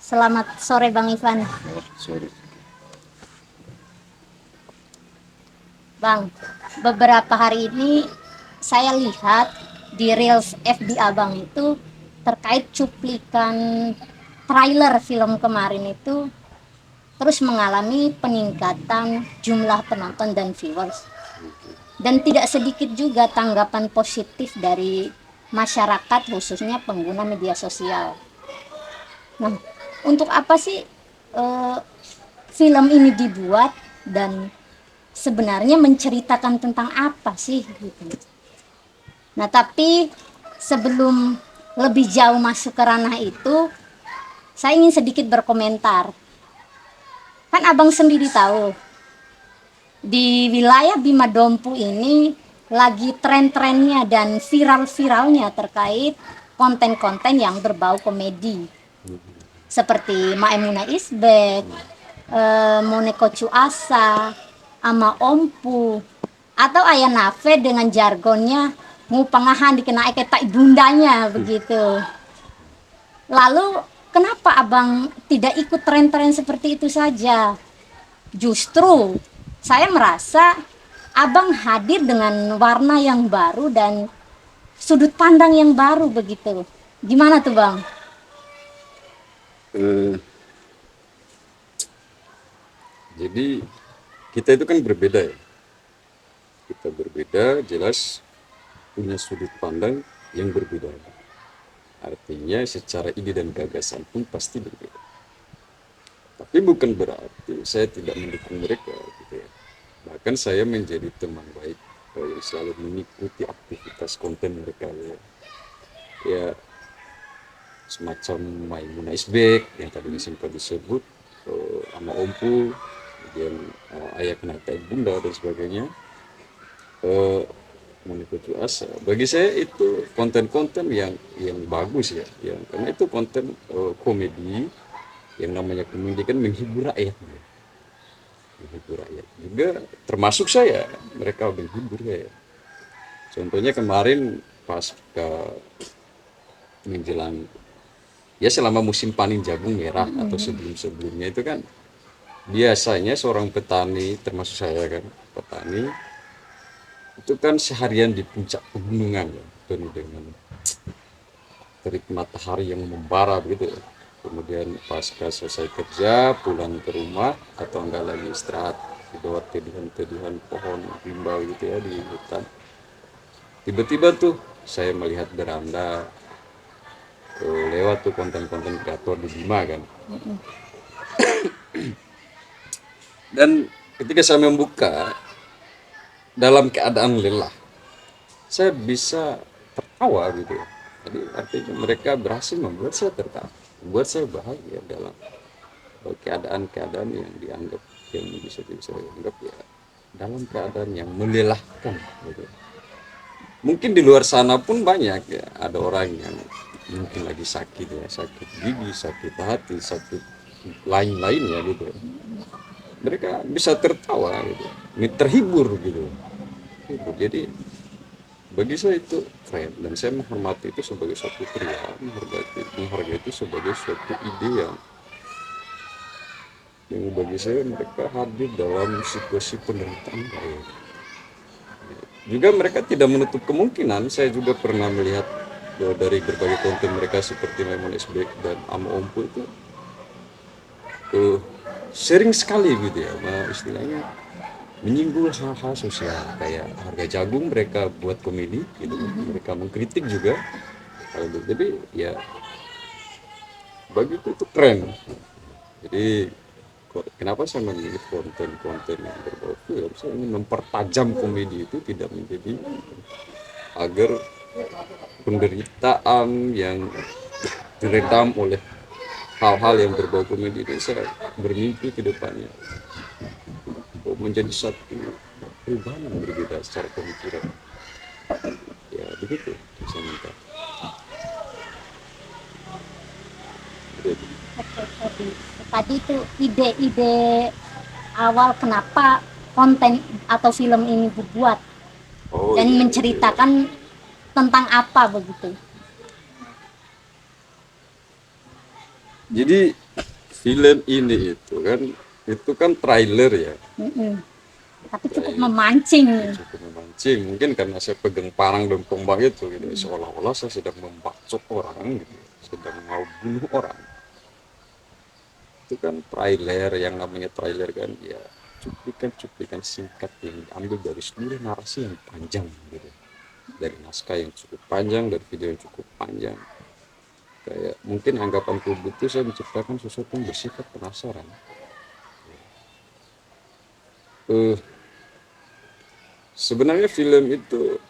Selamat sore Bang Ivan. Oh, sorry. Bang, beberapa hari ini saya lihat di Reels FB Abang itu terkait cuplikan trailer film kemarin itu terus mengalami peningkatan jumlah penonton dan viewers. Dan tidak sedikit juga tanggapan positif dari masyarakat khususnya pengguna media sosial. Nah, untuk apa sih eh, film ini dibuat dan sebenarnya menceritakan tentang apa sih gitu. Nah, tapi sebelum lebih jauh masuk ke ranah itu, saya ingin sedikit berkomentar. Kan Abang sendiri tahu, di wilayah Bima Dompu ini lagi tren-trennya dan viral-viralnya terkait konten-konten yang berbau komedi. Seperti Maemuna Isbek, Moneko Cuasa, Ama Ompu, atau Ayah Nafe dengan jargonnya ngupangahan dikena tak ibundanya begitu. Lalu kenapa Abang tidak ikut tren-tren seperti itu saja? Justru saya merasa Abang hadir dengan warna yang baru dan sudut pandang yang baru begitu. Gimana tuh Bang? Eh, jadi kita itu kan berbeda ya. Kita berbeda, jelas punya sudut pandang yang berbeda. Artinya secara ide dan gagasan pun pasti berbeda. Tapi bukan berarti saya tidak mendukung mereka gitu ya. Bahkan saya menjadi teman baik yang selalu mengikuti aktivitas konten mereka ya. Ya semacam Maimunah Isbek yang tadi sempat disebut, sama Ompu, kemudian Ayah Kenata Bunda dan sebagainya, eh, mengikuti asa. Bagi saya itu konten-konten yang bagus ya, yang karena itu konten komedi, yang namanya komedi kan menghibur rakyat, ya. Menghibur rakyat juga termasuk saya, mereka menghibur ya. Contohnya kemarin pas ke menjelang ya selama musim panen jagung merah atau sebelum-sebelumnya itu kan biasanya seorang petani termasuk saya kan petani itu kan seharian di puncak pegunungan ya, penuh dengan terik matahari yang membara begitu ya. Kemudian pasca selesai kerja pulang ke rumah atau enggak lagi istirahat di bawah teduhan-teduhan pohon rimba gitu ya di hutan, tiba-tiba tuh saya melihat beranda lewat tuh konten-konten kreator di Bima kan. Dan ketika saya membuka dalam keadaan lelah, saya bisa tertawa gitu ya. Jadi artinya mereka berhasil membuat saya tertawa, membuat saya bahagia dalam keadaan-keadaan yang dianggap yang bisa dianggap ya dalam keadaan yang melelahkan gitu. Mungkin di luar sana pun banyak ya, ada orang yang mungkin lagi sakit ya, sakit gigi, sakit hati, sakit lain-lainnya gitu. Mereka bisa tertawa gitu, terhibur gitu. Jadi bagi saya itu keren dan saya menghormati itu sebagai suatu pria, menghargai itu sebagai suatu ide yang bagi saya mereka hadir dalam situasi penderitaan baik. Juga mereka tidak menutup kemungkinan, saya juga pernah melihat dari berbagai konten mereka seperti Lemon SB dan Ama Ompu itu sering sekali gitu ya, istilahnya menyinggung hal-hal sosial kayak harga jagung mereka buat komedi gitu, mereka mengkritik juga hal itu. Jadi ya bagi itu keren. Jadi kenapa saya memilih konten-konten yang berbau film, saya ingin mempertajam komedi itu tidak menjadi agar penderitaan yang diredam oleh hal-hal yang berbau komedi itu. Saya bermimpi ke depannya menjadi satu perubahan yang berbeda secara pemikiran ya begitu saya minta. Tadi itu ide-ide awal kenapa konten atau film ini dibuat Oh dan iya itu ya. menceritakan tentang apa begitu. Jadi film ini itu kan trailer ya, Mm-mm. Tapi cukup trailer memancing. cukup memancing. Mungkin karena saya pegang parang dan tombak itu gitu, seolah-olah saya sedang membacok orang gitu, sedang mau bunuh orang. Itu kan trailer, yang namanya trailer kan ya cuplikan-cuplikan singkat yang diambil dari seluruh narasi yang panjang gitu, dari naskah yang cukup panjang, dari video yang cukup panjang. Kayak mungkin anggapan publik itu saya menciptakan sesuatu yang bersifat penasaran. eh Sebenarnya film itu